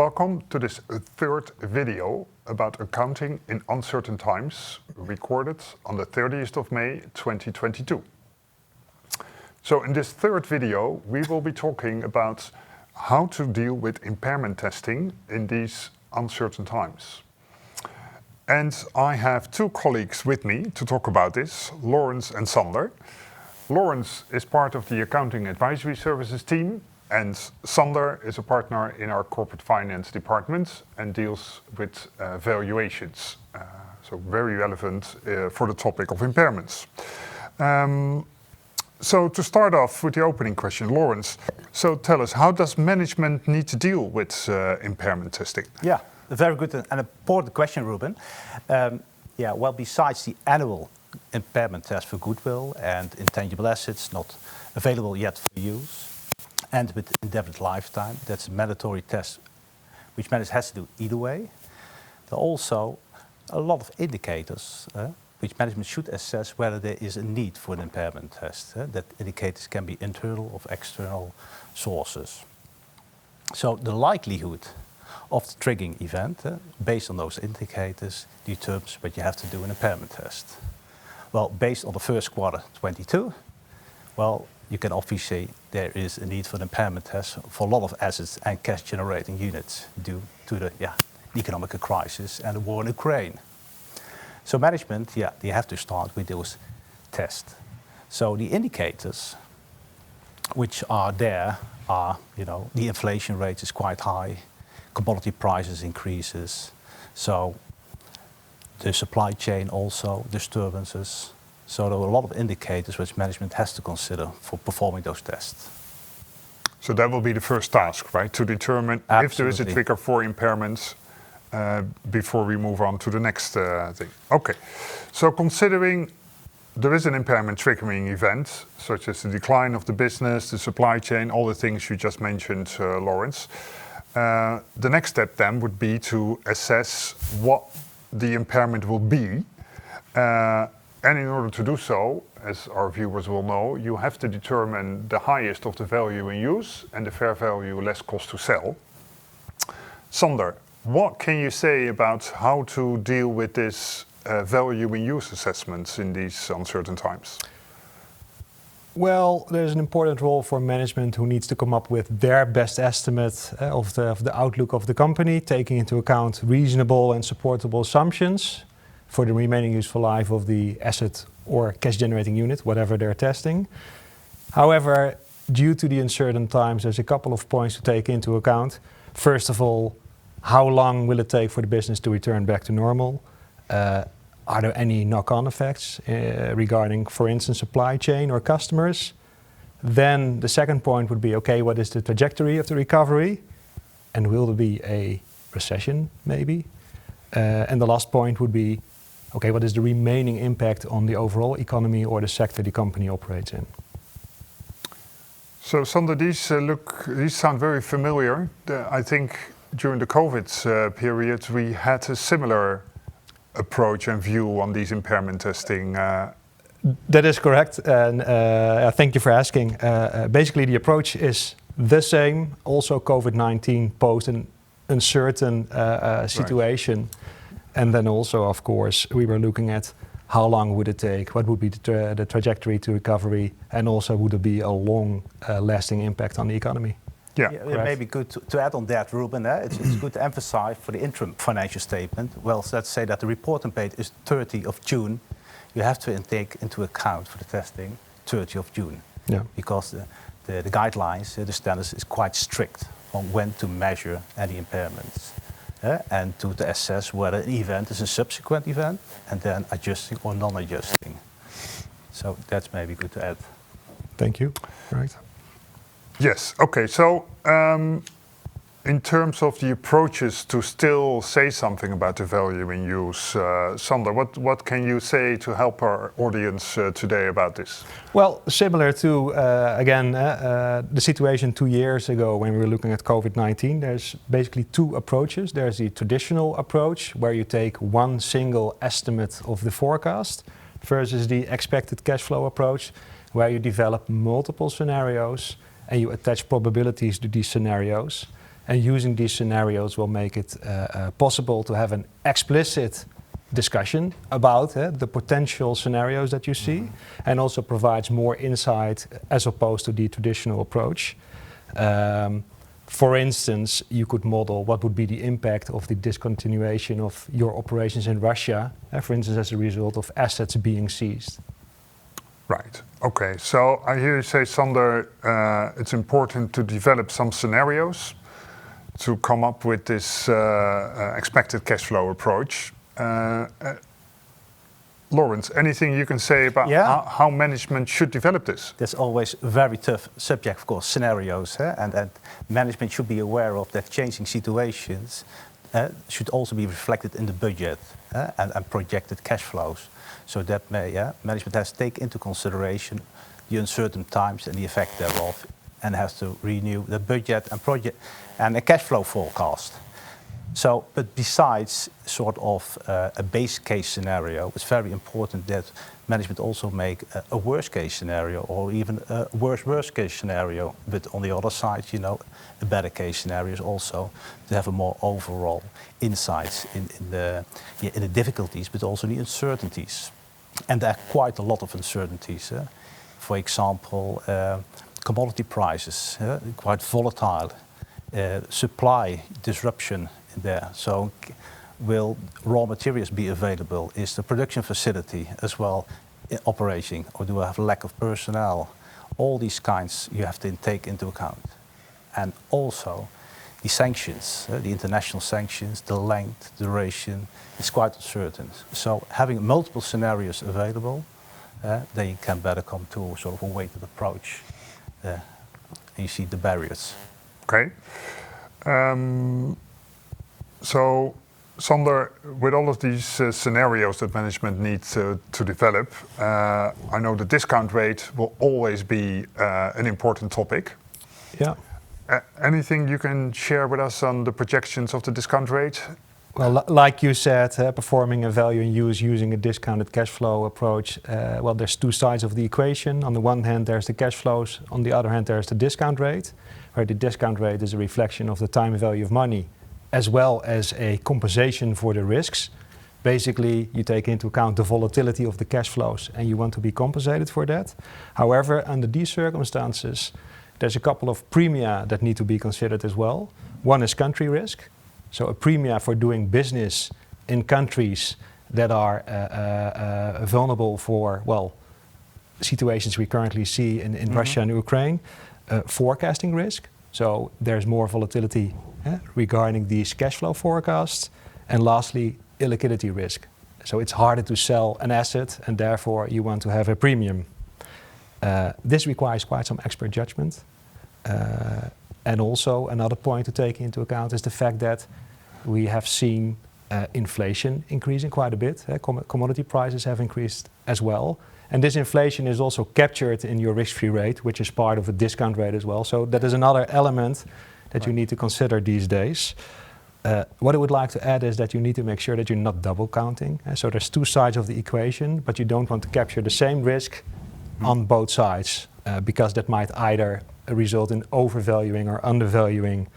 welcome to this third video about accounting in uncertain times, recorded on the 30th of May 2022. So in this third video, we will be talking about how to deal with impairment testing in these uncertain times. And I have two colleagues with me to talk about this, Lawrence and Sander. Lawrence is part of the Accounting Advisory Services team, and Sander is a partner in our corporate finance department and deals with valuations. So very relevant for the topic of impairments. So to start off with the opening question, Lawrence, so tell us, how does management need to deal with impairment testing? Yeah, a very good and important question, Ruben. Well, besides the annual impairment test for goodwill and intangible assets not available yet for use, and with indefinite lifetime, that's a mandatory test which management has to do either way. There are also a lot of indicators which management should assess whether there is a need for an impairment test. That indicators can be internal or external sources. So the likelihood of the triggering event, based on those indicators, determines whether you have to do an impairment test. Well, based on the first quarter 22, well, you can obviously say there is a need for an impairment test for a lot of assets and cash generating units due to the economic crisis and the war in Ukraine. So management, they have to start with those tests. So the indicators which are there are, the inflation rate is quite high, commodity prices increases, so the supply chain also disturbances. So there are a lot of indicators which management has to consider for performing those tests. So that will be the first task, right? To determine if there is a trigger for impairments before we move on to the next thing. Okay, so considering there is an impairment triggering event, such as the decline of the business, the supply chain, all the things you just mentioned, Lawrence, the next step then would be to assess what the impairment will be. And in order to do so, as our viewers will know, you have to determine the highest of the value in use and the fair value less cost to sell. Sander, what can you say about how to deal with this value in use assessments in these uncertain times? Well, there's an important role for management who needs to come up with their best estimate of the outlook of the company, taking into account reasonable and supportable assumptions for the remaining useful life of the asset or cash generating unit, whatever they're testing. However, due to the uncertain times, there's a couple of points to take into account. First of all, how long will it take for the business to return back to normal? Are there any knock-on effects regarding, for instance, supply chain or customers? Then the second point would be, okay, what is the trajectory of the recovery? And will there be a recession, maybe? And the last point would be, okay, what is the remaining impact on the overall economy or the sector the company operates in? So Sander, these sound very familiar. I think during the COVID period, we had a similar approach and view on these impairment testing. That is correct, and thank you for asking. Basically, the approach is the same. Also, COVID-19 posed an uncertain situation. Right. And then also, of course, we were looking at how long would it take, what would be the trajectory to recovery, and also would it be a long lasting impact on the economy. Yeah, it may be good to add on that, Ruben. It's good to emphasize for the interim financial statement. Well, let's say that the reporting date is 30 of June. You have to take into account for the testing 30 of June. Yeah. Because the guidelines, the standards is quite strict on when to measure any impairments. And to assess whether an event is a subsequent event and then adjusting or non-adjusting. So that's maybe good to add. Thank you. Right. Yes, okay, so in terms of the approaches to still say something about the value in use, Sander, what can you say to help our audience today about this? Well, similar to, the situation 2 years ago when we were looking at COVID-19, there's basically two approaches. There's the traditional approach where you take one single estimate of the forecast versus the expected cash flow approach where you develop multiple scenarios and you attach probabilities to these scenarios. And using these scenarios will make it possible to have an explicit discussion about the potential scenarios that you see, and also provides more insight as opposed to the traditional approach. For instance, you could model what would be the impact of the discontinuation of your operations in Russia, for instance, as a result of assets being seized. Right. Okay. So I hear you say, Sander, it's important to develop some scenarios to come up with this expected cash flow approach. Lawrence, anything you can say about how management should develop this? That's always a very tough subject, of course, scenarios. And management should be aware of that changing situations should also be reflected in the budget and projected cash flows. So that management has to take into consideration the uncertain times and the effect thereof, and has to renew the budget and project and a cash flow forecast. So, but besides sort of a base case scenario, it's very important that management also make a worst case scenario, or even a worst case scenario. But on the other side, a better case scenario is also to have a more overall insights in the difficulties, but also the uncertainties. And there are quite a lot of uncertainties. For example, commodity prices, quite volatile, supply disruption there. So will raw materials be available? Is the production facility as well operating, or do I have a lack of personnel? All these kinds you have to take into account. And also the sanctions, the international sanctions, the length, duration, is quite uncertain. So having multiple scenarios available, then you can better come to sort of a weighted approach. And you see the barriers. Okay. So, Sander, with all of these scenarios that management needs to develop, I know the discount rate will always be an important topic. Yeah. Anything you can share with us on the projections of the discount rate? Well, like you said, performing a value in use using a discounted cash flow approach, well, there's two sides of the equation. On the one hand, there's the cash flows. On the other hand, there's the discount rate, where the discount rate is a reflection of the time value of money, as well as a compensation for the risks. Basically, you take into account the volatility of the cash flows and you want to be compensated for that. However, under these circumstances, there's a couple of premia that need to be considered as well. One is country risk. So a premia for doing business in countries that are vulnerable for, well, situations we currently see in Russia and Ukraine. Forecasting risk. So there's more volatility regarding these cash flow forecasts. And lastly, illiquidity risk. So it's harder to sell an asset and therefore you want to have a premium. This requires quite some expert judgment. And also another point to take into account is the fact that we have seen inflation increasing quite a bit. Commodity prices have increased as well. And this inflation is also captured in your risk-free rate, which is part of a discount rate as well. So that is another element that you need to consider these days. What I would like to add is that you need to make sure that you're not double counting. So there's two sides of the equation, but you don't want to capture the same risk on both sides, because that might either result in overvaluing or undervaluing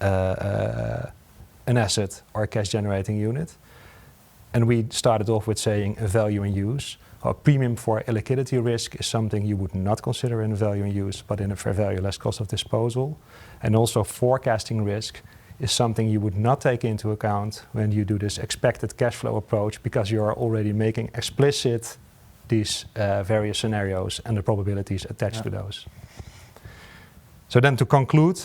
an asset or a cash-generating unit. And we started off with saying a value in use. A premium for illiquidity risk is something you would not consider in a value in use, but in a fair value less cost of disposal. And also forecasting risk is something you would not take into account when you do this expected cash flow approach, because you are already making explicit these various scenarios and the probabilities attached to those. So then to conclude,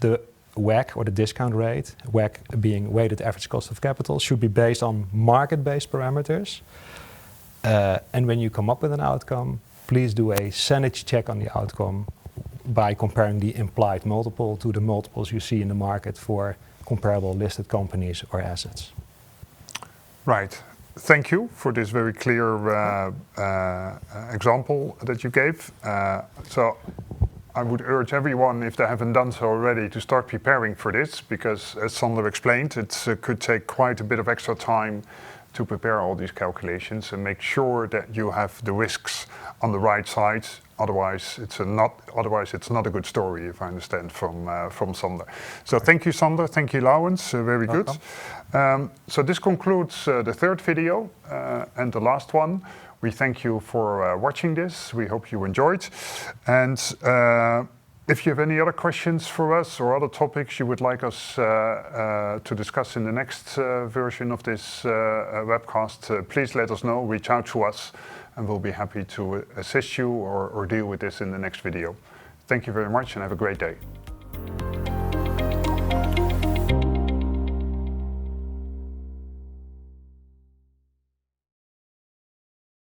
the WACC or the discount rate, WACC being weighted average cost of capital, should be based on market-based parameters. And when you come up with an outcome, please do a sanity check on the outcome by comparing the implied multiple to the multiples you see in the market for comparable listed companies or assets. Right. Thank you for this very clear example that you gave. So I would urge everyone, if they haven't done so already, to start preparing for this, because as Sander explained, it could take quite a bit of extra time to prepare all these calculations and make sure that you have the risks on the right side. Otherwise, it's not a good story, if I understand from Sander. So thank you, Sander. Thank you, Laurens. Very good. So this concludes the third video and the last one. We thank you for watching this. We hope you enjoyed. And if you have any other questions for us or other topics you would like us to discuss in the next version of this webcast, please let us know, reach out to us, and we'll be happy to assist you or deal with this in the next video. Thank you very much and have a great day.